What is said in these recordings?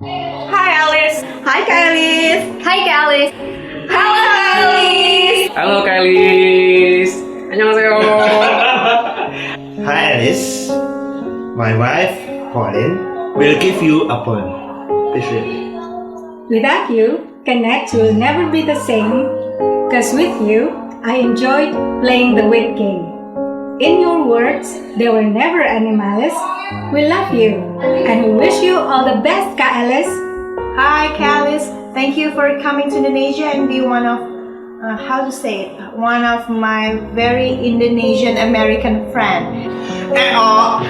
Hi Alice. Hi Kak Alice. Hi, Kak Alice. Halo Kak Alice. Halo Kak Alice. Annyeonghaseyo. Hi Alice, my wife Pauline will give you a poem. Please read. Without you, Connect will never be the same. Cause with you, I enjoyed playing the wit game. In your words, they were never any malice. We love you, and we wish you all the best, Kak Alice. Hi Kak Alice. Thank you for coming to Indonesia and be one of one of my very Indonesian American friend. And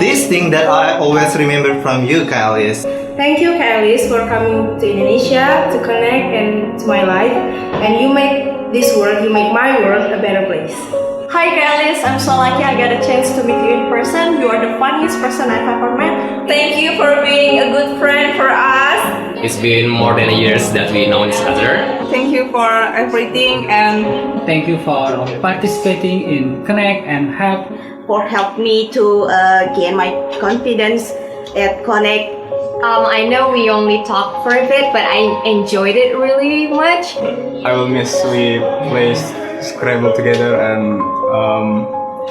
this thing that I always remember from you, Kak Alice. Thank you, Kak Alice, for coming to Indonesia to connect and to my life. And you make this world, you make my world a better place. Hi Kak Alice, I'm so lucky I got a chance to meet you in person. You are the funniest person I've ever met. Thank you for being a good friend for us. It's been more than a year that we know each other. Thank you for everything and Thank you for participating in Connect and help. for help me to gain my confidence at Connect. I know we only talked for a bit, but I enjoyed it really much. I will miss we play Scrabble together and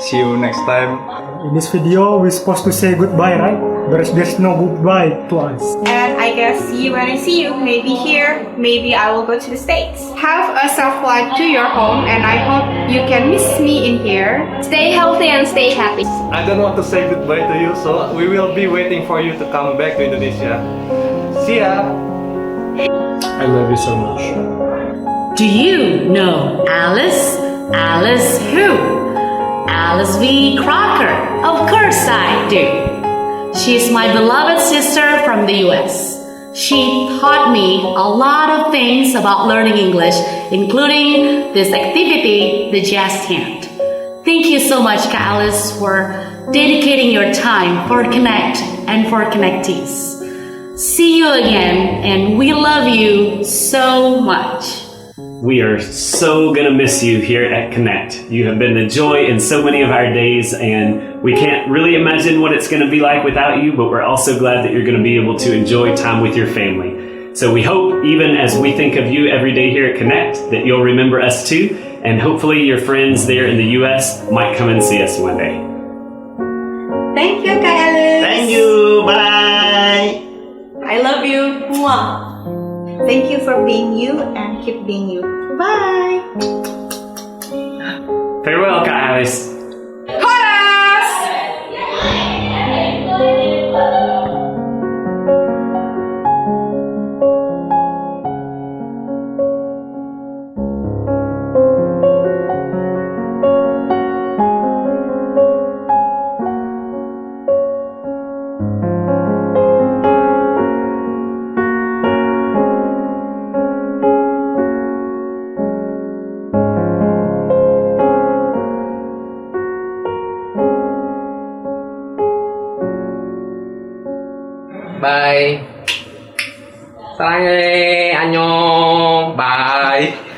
see you next time. In this video, we're supposed to say goodbye, right? There's no goodbye to us. And I guess see you when I see you. Maybe here, maybe I will go to the States. Have a safe flight to your home, and I hope you can miss me in here. Stay healthy and stay happy. I don't want to say goodbye to you, so we will be waiting for you to come back to Indonesia. See ya! I love you so much. Do you know Alice? Alice who? Alice V. Crocker. Of course I do. She's my beloved sister from the US. She taught me a lot of things about learning English, including this activity, the jazz hand. Thank you so much, Kak Alice, for dedicating your time for Connect and for connectees. See you again, and we love you so much. We are so gonna miss you here at Connect. You have been the joy in so many of our days, and we can't really imagine what it's gonna be like without you, but we're also glad that you're gonna be able to enjoy time with your family. So we hope, even as we think of you every day here at Connect, that you'll remember us too, and hopefully your friends there in the US might come and see us one day. Thank you, Kak Alice. Thank you. Bye. I love you. Mwah. Thank you for being you and keep being you. Bye. Farewell, Kak Alice. Horas! Bye. 사랑해. 안녕. Bye.